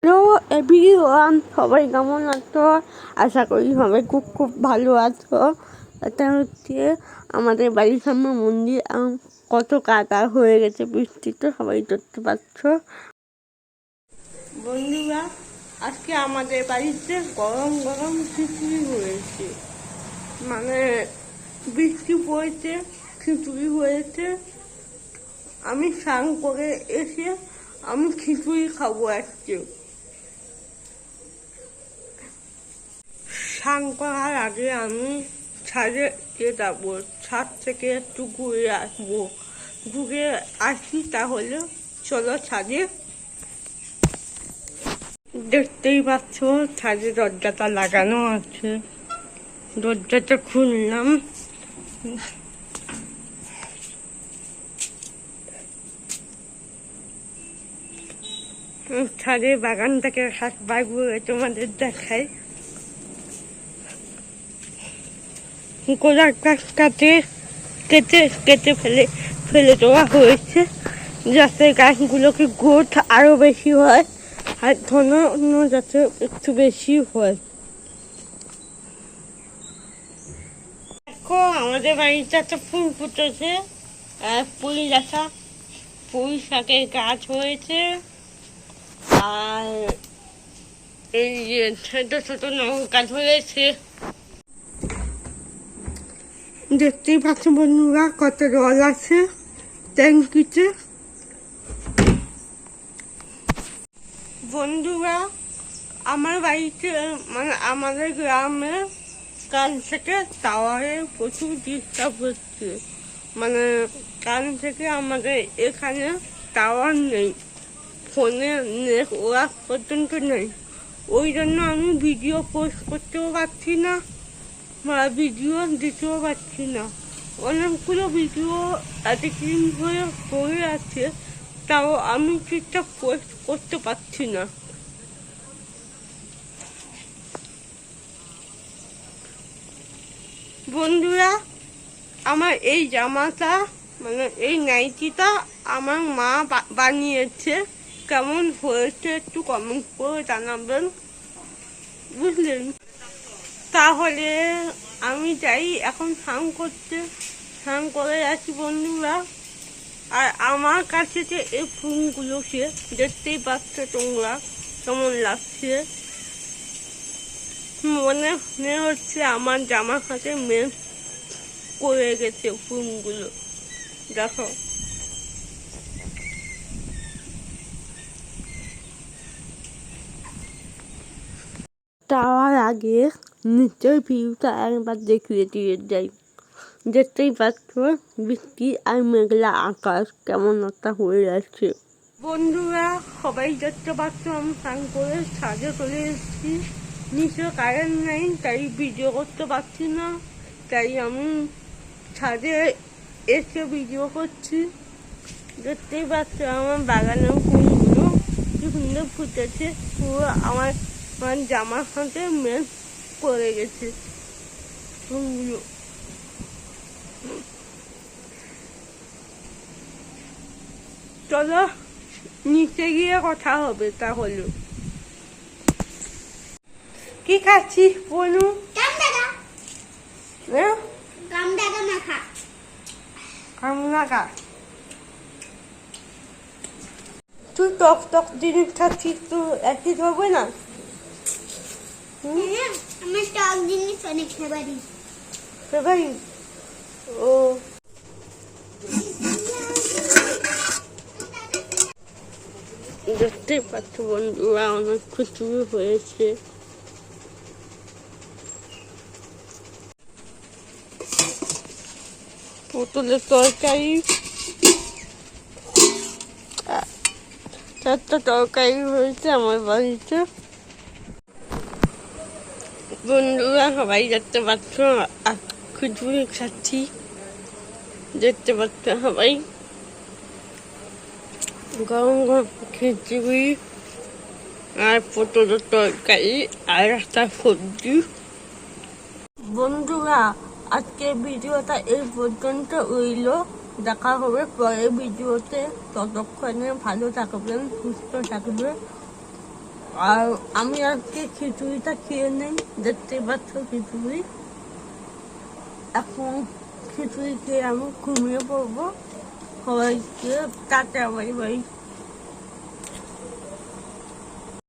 Hello everyone, সবাই কেমন আছো? আশা করি সবাই খুব খুব ভালো আছো। এটা হচ্ছে আমাদের বাড়ির সামনে মন্দির। কত কাদা হয়ে গেছে বৃষ্টিতে, সবাই দেখতে পাচ্ছ। বন্ধুরা, আজকে আমাদের বাড়িতে গরম গরম খিচুড়ি হয়েছে, মানে বৃষ্টি পড়েছে, খিচুড়ি হয়েছে। আমি স্নান করে এসে আমি খিচুড়ি খাবো আজকে। স্নান করার আগে আমি ছাদে যাবো, ছাদ থেকে একটু ঘুরে আসবো। ঘুরে আসি, তাহলে চলো ছাদে। দেখতেই পাচ্ছ ছাদে দরজাটা লাগানো আছে, দরজাটা খুললাম। ছাদের বাগানটাকে একবার ঘুরে তোমাদের দেখাই। গোলাপ গাছ কেটে ফেলে দেওয়া হয়েছে, যাতে গাছগুলোকে গ্রোথ আরো বেশি হয় আর ঘন যাতে একটু বেশি হয়। দেখো আমাদের বাড়িতে একটা ফুল ফুটেছে, পুঁই শাকের গাছ হয়েছে। আর এই যে ছোট ছোট লঙ্কা ধরেছে, দেখতেই পাচ্ছ বন্ধুরা কত জল আছে ট্যাঙ্কিতে। বন্ধুরা, আমার বাড়িতে মানে আমাদের গ্রামে কাল থেকে টাওয়ারে প্রচুর ডিস্টার্ব হচ্ছে, মানে কাল থেকে আমাদের এখানে টাওয়ার নেই, ফোনে নেটওয়ার্ক পর্যন্ত নেই। ওই জন্য আমি ভিডিও পোস্ট করতেও পারছি না বা ভিডিও দিতেও পারছি না। অনেকগুলো ভিডিও এডিটিং হয়ে পড়ে আছে, তাও আমি ঠিকঠাক পোস্ট করতে পারছি না। বন্ধুরা, আমার এই জামাটা মানে এই নাইটিটা আমার মা বানিয়েছে। কেমন হয়েছে একটু কমেন্ট করে জানাবেন, বুঝলেন? তাহলে আমি যাই এখন স্নান করতে, স্নান করে আসি বন্ধুরা। আর আমার কাছে যে এই ফুলগুলোকে দেখতেই পাচ্ছ তোমরা কেমন লাগছে, মনে হচ্ছে আমার জামার সাথে মেল করে গেছে ফুলগুলো। দেখো, তার আগে নিচের ভিউটা একবার দেখিয়ে দিয়ে যাই। দেখতেই পাচ্ছ বৃষ্টি আর মেঘলা আকাশ কেমন একটা হয়ে যাচ্ছে। বন্ধুরা, সবাই দেখতে পাচ্ছ আমি স্নান করে ছাদে চলে এসেছি। নিচে কারেন্ট নেই, তাই ভিডিও করতে পারছি না, তাই আমি ছাদে এসে ভিডিও করছি। দেখতেই পাচ্ছ আমার বাগানের ফুলগুলো কি সুন্দর ফুটেছে, পুরো আমার জামার সাথে মেল করে গেছে ফুলগুলো। চলো নিচে গিয়ে কথা হবে তাহলে। কি খাচ্ছিস বনু? কামরাঙা। তুই টক টক জিনিস খাচ্ছিস, তো একই হবে না? আমার টক জিনিস অনেক ফেভারিট। ও দেখতে পাচ্ছ বন্ধুরা অনেক কিছু হয়েছে। পটলের তরকারি, চারটা তরকারি হয়েছে আমার বাড়িতে। বন্ধুরা সবাই দেখতে পাচ্ছ খিচুড়ি খাচ্ছি, দেখতে পাচ্ছ সবাই গরম গরম খিচুড়ি আর পটলের তরকারি আর একটা সবজি। বন্ধুরা, আজকের ভিডিওটা এই পর্যন্ত রইল, দেখা হবে পরের ভিডিওতে। ততক্ষণে ভালো থাকবেন, সুস্থ থাকবেন। আর আমি আজকে খিচুড়িটা খেয়ে নেই, দেখতে পাচ্ছ খিচুড়ি। এখন খিচুড়ি খেয়ে আমি ঘুমিয়ে পড়বো। সবাইকে টাটা, বাই বাই।